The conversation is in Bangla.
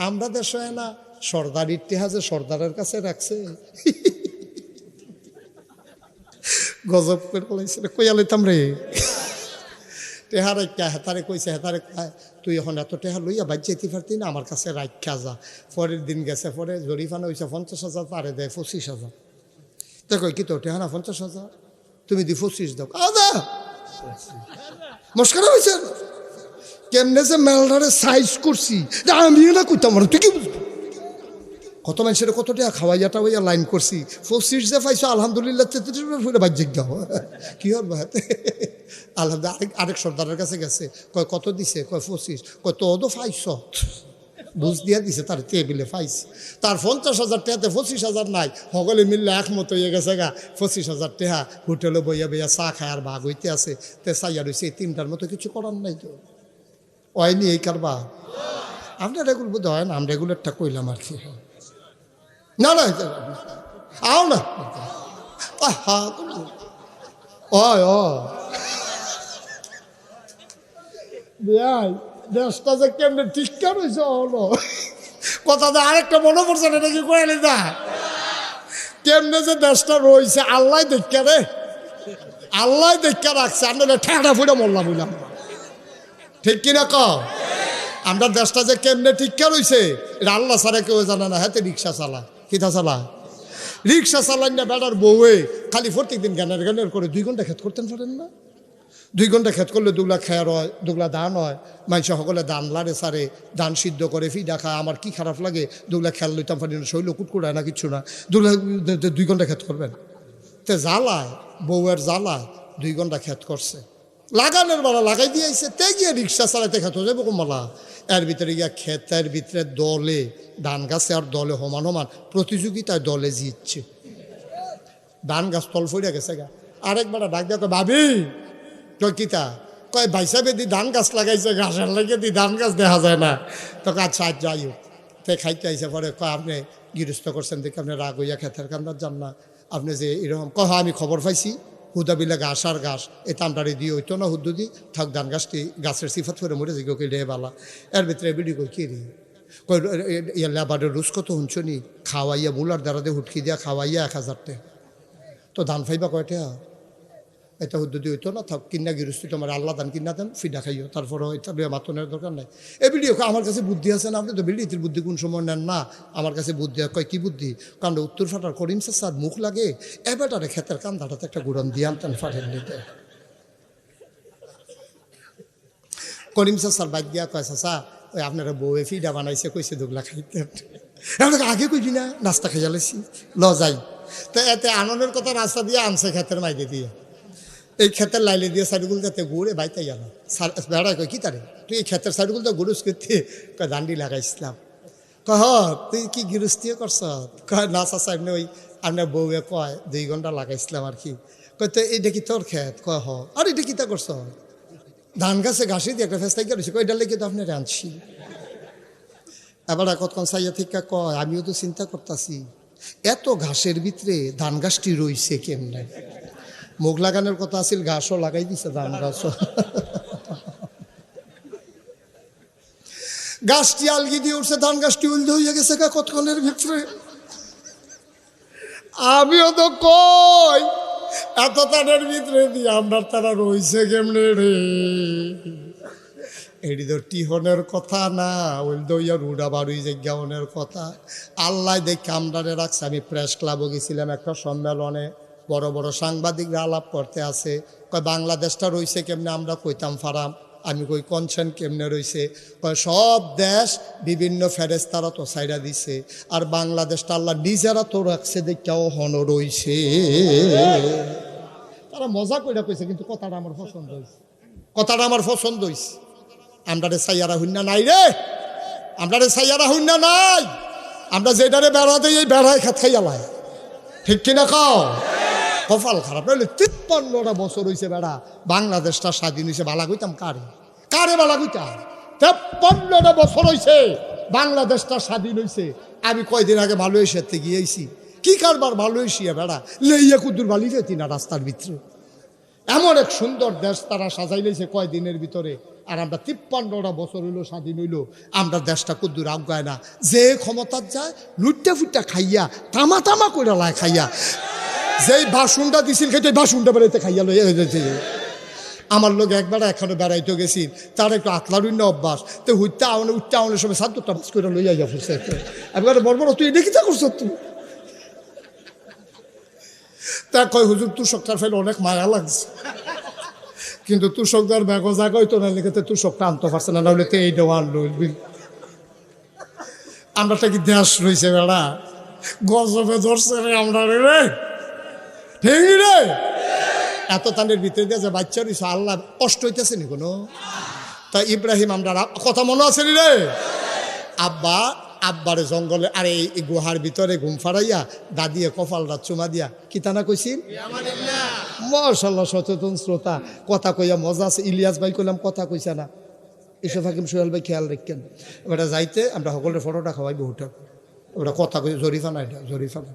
আমরা দেশ হয় না সর্দার ইতিহাসে সর্দারের কাছে রাখছে গজব করে বলাইছে কইয়া লইতাম রে টেহা রাখা হেতারে কইছে হেতারে তুই এখন এত টেহা লইয়া বাদ যেতে পারতি না আমার কাছে রাখা যা পরের দিন গেছে পরে জরিফানা হয়েছে 50,000 তারে দেয় 25,000 দেখো কি তো টেহা না 50,000 তুমি দি 25 দাও আদা মস্করা হয়েছে কেমনে যে মেলটারে সাইজ করছি আমি না কইতাম তুই কি বুঝবি কত মানুষের কত টাকা খাওয়াইয়া টাওয়াইয়া লাইন করছি 25 যে পাইছো আলহামদুলিল্লাহ 33 ফুলে বাজ্যিক দাও কি হল আলহামদুলিল্লাহ আরেক সর্দারের কাছে গেছে কয় কত দিছে কয় 25 কয় তো পাইছ বুঝ দিয়া দিছে তার টেবিলে পাইছে তার 50,000 টাকাতে 25,000 নাই সকলে মিললে একমত হয়ে গেছে গা 25,000 টাকা হোটেলে বইয়া বইয়া চা খায় আর ভাগ হইতে আছে তে চাইয়া রয়েছে এই তিনটার মতো কিছু করার নাই তো হয়নি এই কারবা আপনার রেগুল বোধ হয় না আমরা রেগুলারটা কইলাম আর কি না না আও না দেশটা যে কেমনে ঠিক রয়েছে হলো কথা তো আরেকটা মনে পড়ছে না নাকি কয়ালি দা কেমনে যে দেশটা রয়েছে আল্লাহ দেখা রে আল্লাহ দেখা রাখছে আমরা ঠেকা ফুটে মরলাম বুঝলাম ঠিক কিনা ক আমরা দেশটা যে কেমনে ঠিক রয়েছে এটা আল্লাহ ছাড়া কেউ জানে না হাতে রিক্সা চালা কিতা চালা রিক্সা চালান না বেড়ার বউয়ে খালি প্রত্যেক দিন গানের করে 2 ঘন্টা খেত করতেন পারেন না 2 ঘন্টা খেত করলে 2 লাখ খেয়ার হয় 2 লাখ ধান হয় মানুষ সকলে ধান লাড়ে সারে ধান সিদ্ধ করে ফিডা খায় আমার কি খারাপ লাগে 2 লাখ খেয়াল লইতাম পারি না শৈল কুটকুড়ায় না কিচ্ছু না 2 ঘন্টা খেত করবেন তে জ্বালায় বউয়ের জ্বালায় 2 ঘন্টা খেত করছে লাগানোর বেলা লাগাই দিয়েছে তে গিয়ে রিক্সা চালাইতে খেত যাবো কমলা এর ভিতরে গিয়া ক্ষেতের ভিতরে দলে ধান গাছে আর দলে সমান সমান প্রতিযোগিতায় দলে জিতছে ধান গাছ তল ফইরা গেছে গা আরেকবার ডাক দেওয়া কয় ভাবি কয় কিতা কয় ভাইসা বেদি ধান গাছ লাগাইছে ঘাসের লাগে দি ধান গাছ দেখা যায় না তো আচ্ছা যাই হোক তে খাইতে আইসে পরে কয় আপনি গৃহস্থ করছেন দেখে আপনি রাগ হইয়া ক্ষেতের কান্দার যান না আপনি যে এরকম কয় আমি খবর পাইছি হুদাবিলা ঘাস আর ঘাস এই তামটারি দিয়ে হইতো না হুদ্দু দি থাক ধান গাছটি গাছের সিফাত করে মরে যে কেউ রে বালা এর ভিতরে বিড়ি কই কি রে কই ইয়া লেবারের রুজ কত শুনছো নি খাওয়াইয়া বুলার দ্বারা দিয়ে হুটকি দিয়া খাওয়াইয়া 1,000 টাকা তো ধান ফাইবা কয়টা এটা হুদ্দু দিয়ে হইতো না থাক কিনা গৃহস্থ তোমার আল্লাহ ধান কিনা দেন ফিডা খাইও তারপরে এটা মাতনের দরকার নাই এই ভিডিও আমার কাছে বুদ্ধি আছে না আপনি তো বিড়িতির বুদ্ধি কোন সময় নেন না আমার কাছে বুদ্ধি কয় কি বুদ্ধি কারণ উত্তর ফাটার করিম স্যার মুখ লাগে এবারে ক্ষেতের কান্দাটাতে একটা গুড়ন দিয়ে আনতেন ফাটের নিতে করিম স্যার বাদ দিয়া কয় চাচা ওই আপনারা বউয়ে ফিডা বানাইছে কইছে 2 লাখ খাইতেন আগে কইবি না নাস্তা খাইয়া লাইছি ল যাই তো এতে আনন্দের কথা রাস্তা দিয়ে আনছে ক্ষেতের মাইকে দিয়ে এই ক্ষেতের লাইলে দিয়ে সাইডগুলো যাতে ঘুরে বাইতে গেল বেড়ায় কয় কি তারে তুই এই ক্ষেতের সাইডগুলো তো গুরুস করতে কয় দান্ডি লাগাইছিলাম কয় তুই কি গৃহস্থিও করছ কয় না চাচা এমনি ওই আপনার বউয়ে কয় 2 ঘন্টা লাগাইছিলাম আর কি কয় তো এইটা কি তোর ক্ষেত কয় আর এটা কিতা করছ ধান গাছে ঘাসি দিয়ে একটা ফেস্তাই গেছে কয় এটা লেগে তো আপনার আনছি এবার কতক্ষণ সাইয়া থেকে কয় আমিও তো চিন্তা করতেছি এত ঘাসের ভিতরে ধান গাছটি রইছে কেমনে মুখ লাগানোর কথা আছিল ঘাসও লাগাই দিছে ধান গাছও গাছটি আলগি দিয়ে উঠছে ধান গাছটি উল্টে হয়ে গেছে কতক্ষণের ভিতরে আমিও তো কই এত তাদের ভিতরে দিয়ে আমরা তারা রইছে কেমনে রে এটি তো টিহনের কথা না ওই দইয়া রুডা বাড়ুই জায়গানের কথা আল্লাহ দেখে আমরারে রাখছে আমি প্রেস ক্লাবও গেছিলাম একটা সম্মেলনে বড় বড় সাংবাদিকরা আলাপ করতে আছে কয় বাংলাদেশটা রয়েছে কেমনে আমরা কইতাম ফারাম আমি কই কনসেন কেমনে রয়েছে কয় সব দেশ বিভিন্ন ফেরেস্তারা তো সাইডা দিছে আর বাংলাদেশটা আল্লাহ নিজেরা তো রাখছে দেখাও হন রয়েছে তারা মজা করে কইছে কিন্তু কথাটা আমার পছন্দ হয়েছে আমরা রে সাইয়ারা হুন্না নাই রে নাই আমরা যেটারে বেড়াতে এই বেড়ায় খাত খাইয়ালাই ঠিক কিনা কও কপাল খারাপ নইলে 53টা বছর হয়েছে বেড়া বাংলাদেশটা স্বাধীন হয়েছে বালা কইতাম কারে বালা কইতাম 53টা বছর হয়েছে বাংলাদেশটা স্বাধীন হয়েছে আমি কয়দিন আগে মালয়েশিয়াতে গিয়েছি কি কারবার মালয়েশিয়া বেড়া লেইয়া কুদ্দুর বালি যেতি না রাস্তার ভিতরে এমন এক সুন্দর দেশ তারা সাজাই লইছে কয়দিনের ভিতরে। আর আমরা 53টা বছর হইলো স্বাধীন হইলো, আমরা দেশটা কুদ্দুর আগায় না। যে ক্ষমতার যায় লুটটা ফুটটা খাইয়া তামা তামা করে লাই খাইয়া, যেই বাসনটা দিছিল খেতে বাসনটা বেড়াইতে খাইয়া লই। আমার লোক একবার এখানে বেড়াইতে গেছি, তার একটু আতলারুণ্য অভ্যাস, তো উঠতে আউনের সময় 7টা বাস করে লইয়া যা ফুটছে। একবারে বড় বড় তুই এটা কি তা করছ তুই? তা কয় হুজুর তুষকটার ফেলে অনেক মায়া লাগছে, কিন্তু তুষকদার ব্যাগও জায়গায় তো না লিখে তুষকটা আনতে পারছে না, নাহলে তো এই দেওয়ার লইবি। আমরা কি দেশ রয়েছে বেড়া, গজবে ধরছে রে আমরা রে, ঠিক রে। এত তানের ভিতরে দিয়ে যে বাচ্চা রয়েছে, আল্লাহ কষ্ট হইতেছে নি কোনো? তা ইব্রাহিম আমরা কথা মনে আছে নি রে? আব্বারে জঙ্গলে আরে এই গুহার ভিতরে ঘুম ফাড়াইয়া দাদিয়ে কপালটা চুমা দিয়া কিতানা কইছিল। মাশাআল্লাহ, সচেতন শ্রোতা, কথা কইয়া মজা আছে। ইলিয়াস ভাই কইলাম কথা কইছে না, ইসব হাকিম সোহেল ভাই খেয়াল রাখেন। এবার যাইতে আমরা সকলের ফটোটা খাওয়াইব হোটেল, ওটা কথা কই জরিফা না, এটা জরিফা না।